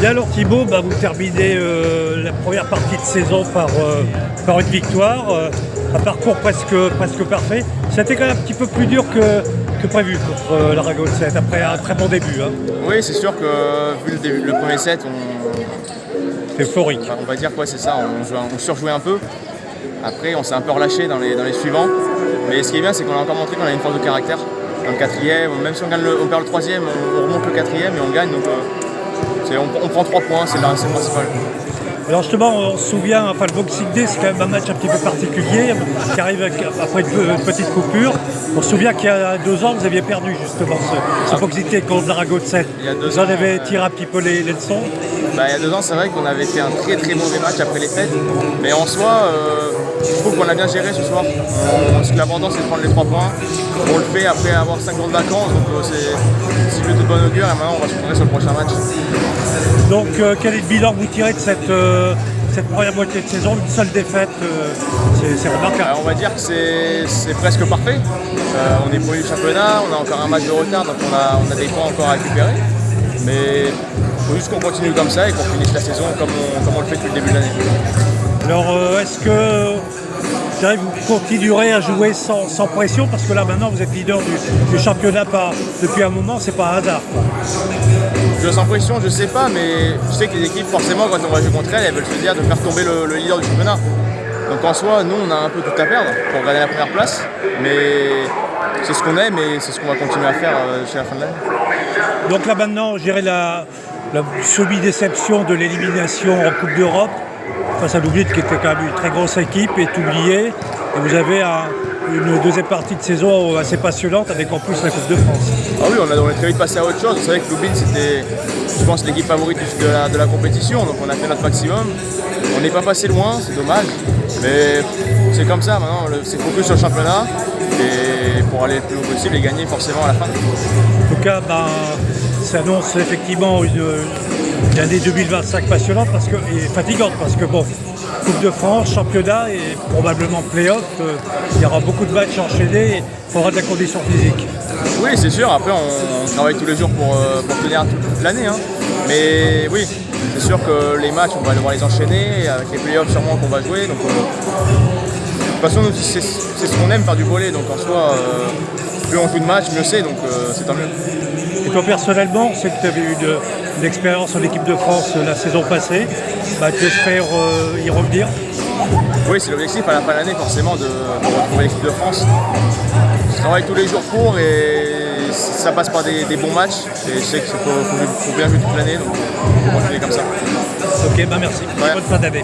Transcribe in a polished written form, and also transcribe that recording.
Bien alors Thibaut, vous terminez la première partie de saison par une victoire, un parcours presque parfait. C'était quand même un petit peu plus dur que prévu contre l'Aragon 7, après un très bon début. Oui, c'est sûr que vu le premier set, Euphorique. on va dire quoi, c'est ça, on surjouait un peu. Après, on s'est un peu relâché dans les suivants. Mais ce qui est bien, c'est qu'on a encore montré qu'on a une force de caractère. Dans le quatrième, même si on perd le troisième, on remonte le quatrième et on gagne. Donc on prend 3 points, c'est le principal. Alors justement, on se souvient, le Boxing Day, c'est quand même un match un petit peu particulier, qui arrive après une petite coupure. On se souvient qu'il y a 2 ans, vous aviez perdu justement ce Boxing Day contre l'Aragon 7. Vous en avez tiré un petit peu les leçons. Il y a 2 ans, c'est vrai qu'on avait fait un très très mauvais match après les fêtes. Mais en soi, je trouve qu'on a bien géré ce soir. Ce que l'important, c'est de prendre les 3 points. On le fait après avoir 5 jours de vacances, donc c'est plutôt de bonne augure. Et maintenant, on va se retrouver sur le prochain match. Donc quel est le bilan que vous tirez de cette première moitié de saison? Une seule défaite, c'est remarquable. On va dire que c'est presque parfait. On est premier du championnat, on a encore un match de retard, donc on a des points encore à récupérer. Mais il faut juste qu'on continue comme ça et qu'on finisse la saison comme on le fait depuis le début de l'année. Alors est-ce que vous continuerez à jouer sans pression? Parce que là maintenant vous êtes leader du championnat depuis un moment, c'est pas un hasard. Jouer sans pression, je sais pas, mais je sais que les équipes, forcément, quand on va jouer contre elles veulent se dire de faire tomber le leader du championnat. Donc en soi, nous, on a un peu tout à perdre pour gagner la première place, mais c'est ce qu'on aime et c'est ce qu'on va continuer à faire jusqu'à la fin de l'année. Donc là maintenant, je dirais la semi-déception de l'élimination en Coupe d'Europe face à Lublin, qui était quand même une très grosse équipe, est oubliée. Et vous avez une deuxième partie de saison assez passionnante avec en plus la Coupe de France. Ah oui, on est très vite passé à autre chose. Vous savez que Lublin, c'était, je pense, l'équipe favorite de la compétition, donc on a fait notre maximum. On n'est pas passé loin, c'est dommage, mais c'est comme ça maintenant, c'est focus sur le championnat et pour aller le plus haut possible et gagner forcément à la fin. En tout cas, ça annonce effectivement une année 2025 passionnante et fatigante parce que Coupe de France, championnat et probablement play-off, il y aura beaucoup de matchs enchaînés et il faudra de la condition physique. Oui, c'est sûr, après on travaille tous les jours pour tenir toute l'année. Mais oui, c'est sûr que les matchs, on va devoir les enchaîner, avec les play-offs sûrement qu'on va jouer. Donc, de toute façon, c'est ce qu'on aime, faire du volley, donc en soi, plus on joue de matchs, mieux c'est, donc c'est tant mieux. Et toi personnellement, on sait que tu avais eu une expérience en équipe de France la saison passée, tu espères y revenir? Oui, c'est l'objectif à la fin de l'année forcément de retrouver l'équipe de France. Je travaille tous les jours pour et ça passe par des bons matchs et je sais qu'il faut bien jouer toute l'année, donc il faut continuer comme ça. Ok, merci. Ouais. Bonne fin d'année.